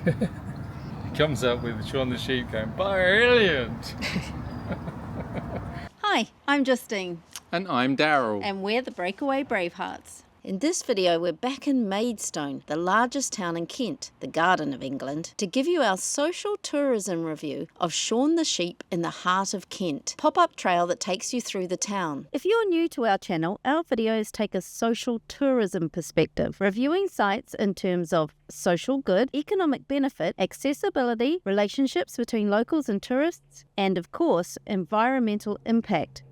He comes up with Shaun the Sheep going, brilliant! Hi, I'm Justine, And I'm Daryl. and we're the Breakaway Bravehearts. In this video, we're back in Maidstone, the largest town in Kent, the Garden of England, to give you our social tourism review of Shaun the Sheep in the heart of Kent, pop-up trail that takes you through the town. If you're new to our channel, our videos take a social tourism perspective, reviewing sites in terms of social good, economic benefit, accessibility, relationships between locals and tourists, and of course, environmental impact.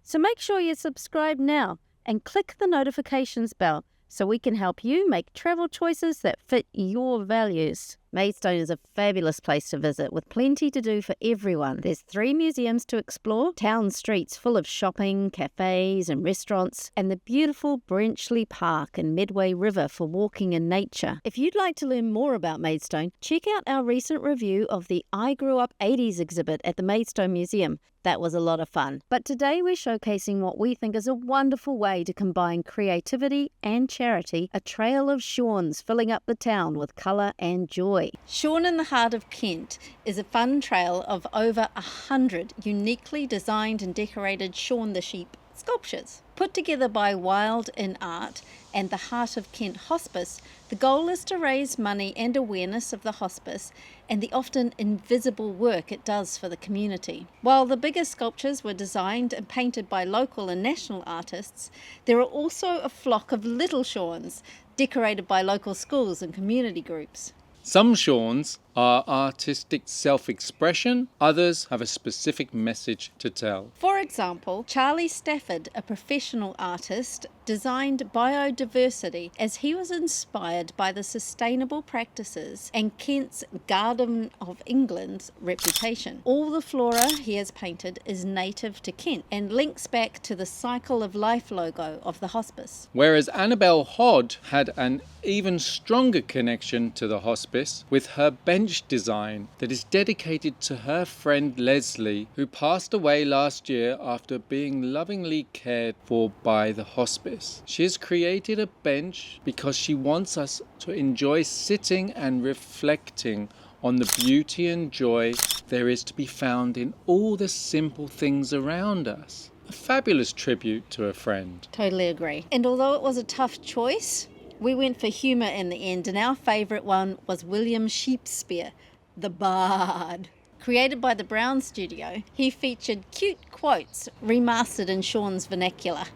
So make sure you subscribe now and click the notifications bell so we can help you make travel choices that fit your values. Maidstone is a fabulous place to visit with plenty to do for everyone. There's 3 museums to explore, town streets full of shopping, cafes and restaurants, and the beautiful Brenchley Park and Medway River for walking in nature. If you'd like to learn more about Maidstone, check out our recent review of the I Grew Up 80s exhibit at the Maidstone Museum. That was a lot of fun. But today we're showcasing what we think is a wonderful way to combine creativity and charity, a trail of Shauns filling up the town with colour and joy. Shaun in the Heart of Kent is a fun trail of over 100 uniquely designed and decorated Shaun the Sheep sculptures. Put together by Wild in Art and the Heart of Kent Hospice, the goal is to raise money and awareness of the hospice and the often invisible work it does for the community. While the bigger sculptures were designed and painted by local and national artists, there are also a flock of little Shauns decorated by local schools and community groups. Some Shauns are artistic self-expression, others have a specific message to tell. For example, Charlie Stafford, a professional artist, designed biodiversity as he was inspired by the sustainable practices and Kent's Garden of England's reputation. All the flora he has painted is native to Kent and links back to the Cycle of Life logo of the hospice. Whereas Annabelle Hodd had an even stronger connection to the hospice with her bench design that is dedicated to her friend Leslie, who passed away last year after being lovingly cared for by the hospice. She has created a bench because she wants us to enjoy sitting and reflecting on the beauty and joy there is to be found in all the simple things around us. A fabulous tribute to a friend. Totally agree. And although it was a tough choice, we went for humour in the end, and our favourite one was William Shakespeare, the Bard. Created by the Brown Studio, he featured cute quotes remastered in Shaun's vernacular.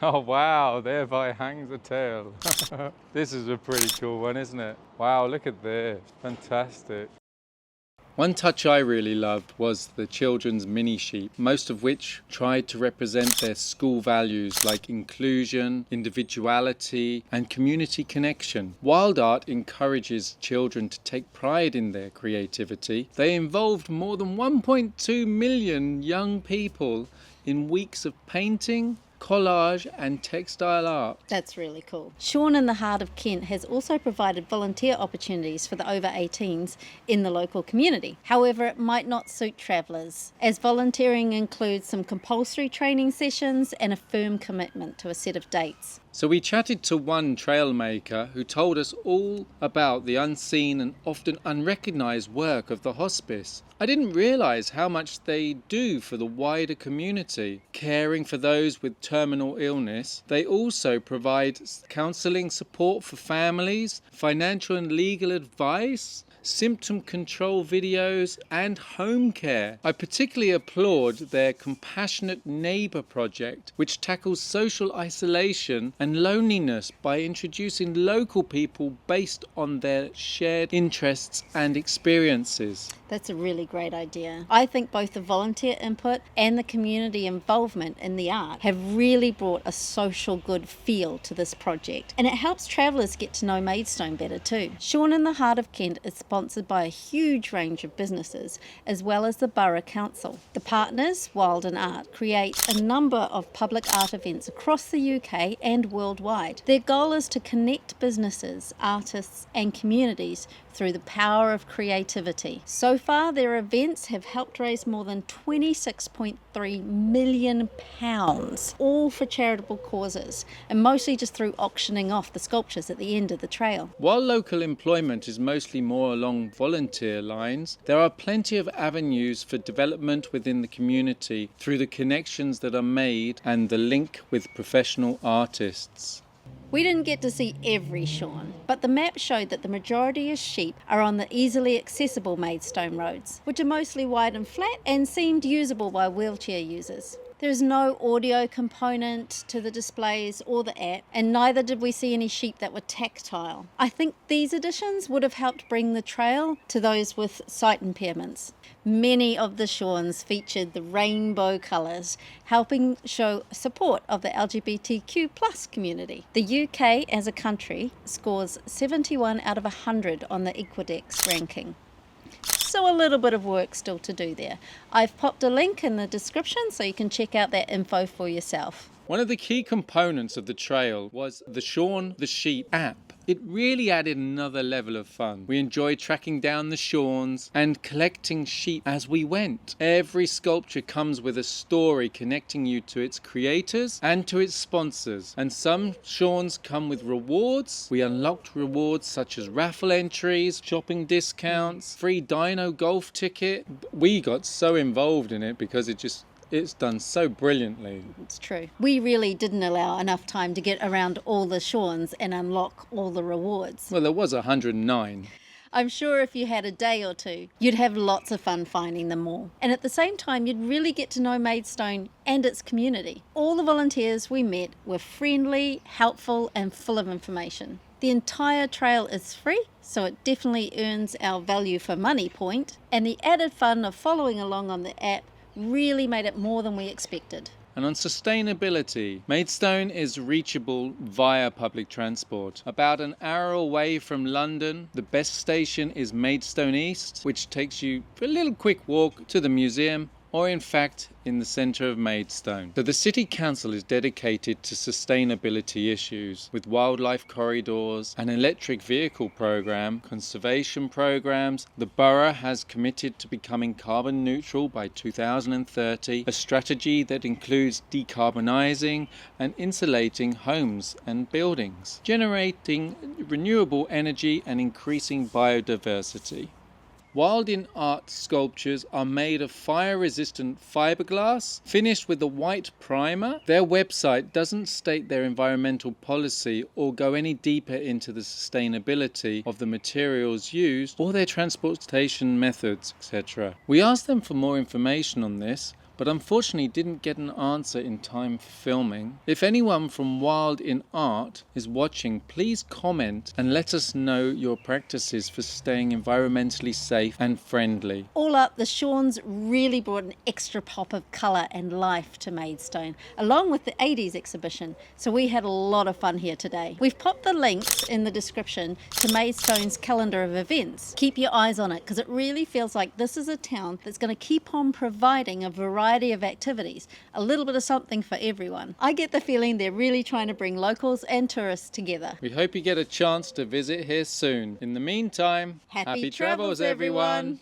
Oh wow, thereby hangs a tale. This is a pretty cool one, isn't it? Wow, look at this. Fantastic. One touch I really loved was the children's mini sheep, most of which tried to represent their school values like inclusion, individuality, and community connection. Wild Art encourages children to take pride in their creativity. They involved more than 1.2 million young people in weeks of painting, collage and textile art. That's really cool. Shaun in the Heart of Kent has also provided volunteer opportunities for the over 18s in the local community. However, it might not suit travellers, as volunteering includes some compulsory training sessions and a firm commitment to a set of dates. So we chatted to one trail maker who told us all about the unseen and often unrecognised work of the hospice. I didn't realise how much they do for the wider community. Caring for those with terminal illness, they also provide counselling support for families, financial and legal advice, symptom control videos and home care. I particularly applaud their Compassionate Neighbour project, which tackles social isolation and loneliness by introducing local people based on their shared interests and experiences. That's a really great idea. I think both the volunteer input and the community involvement in the art have really brought a social good feel to this project, and it helps travellers get to know Maidstone better too. Shaun in the Heart of Kent is sponsored by a huge range of businesses as well as the Borough Council. The partners, Wild in Art, create a number of public art events across the UK and and worldwide. Their goal is to connect businesses, artists and communities through the power of creativity. So far, their events have helped raise more than £26.3 million, all for charitable causes, and mostly just through auctioning off the sculptures at the end of the trail. While local employment is mostly more along volunteer lines, there are plenty of avenues for development within the community through the connections that are made and the link with professional artists. We didn't get to see every Shaun, but the map showed that the majority of sheep are on the easily accessible Maidstone roads, which are mostly wide and flat and seemed usable by wheelchair users. There is no audio component to the displays or the app, and neither did we see any sheep that were tactile. I think these additions would have helped bring the trail to those with sight impairments. Many of the Shauns featured the rainbow colours, helping show support of the LGBTQ+ community. The UK as a country scores 71 out of 100 on the Equidex ranking. So a little bit of work still to do there. I've popped a link in the description so you can check out that info for yourself. One of the key components of the trail was the Shaun the Sheep app. It really added another level of fun. We enjoyed tracking down the Shauns and collecting sheep as we went. Every sculpture comes with a story connecting you to its creators and to its sponsors. And some Shauns come with rewards. We unlocked rewards such as raffle entries, shopping discounts, free dino golf ticket. We got so involved in it because it's done so brilliantly. It's true. We really didn't allow enough time to get around all the Shauns and unlock all the rewards. Well, there was 109. I'm sure if you had a day or two, you'd have lots of fun finding them all. And at the same time, you'd really get to know Maidstone and its community. All the volunteers we met were friendly, helpful, and full of information. The entire trail is free, so it definitely earns our value for money point. And the added fun of following along on the app really made it more than we expected. And on sustainability, Maidstone is reachable via public transport. About an hour away from London, the best station is Maidstone East, which takes you for a little quick walk to the museum, or in fact in the centre of Maidstone. So the City Council is dedicated to sustainability issues with wildlife corridors, an electric vehicle programme, conservation programmes. The borough has committed to becoming carbon neutral by 2030, a strategy that includes decarbonising and insulating homes and buildings, generating renewable energy and increasing biodiversity. Wild in Art sculptures are made of fire-resistant fiberglass, finished with a white primer. Their website doesn't state their environmental policy or go any deeper into the sustainability of the materials used or their transportation methods, etc. We asked them for more information on this, but unfortunately didn't get an answer in time for filming. If anyone from Wild in Art is watching, please comment and let us know your practices for staying environmentally safe and friendly. All up, the Shauns really brought an extra pop of colour and life to Maidstone, along with the 80s exhibition, so we had a lot of fun here today. We've popped the links in the description to Maidstone's calendar of events. Keep your eyes on it, because it really feels like this is a town that's going to keep on providing a variety of activities, a little bit of something for everyone. I get the feeling they're really trying to bring locals and tourists together. We hope you get a chance to visit here soon. In the meantime, happy travels everyone!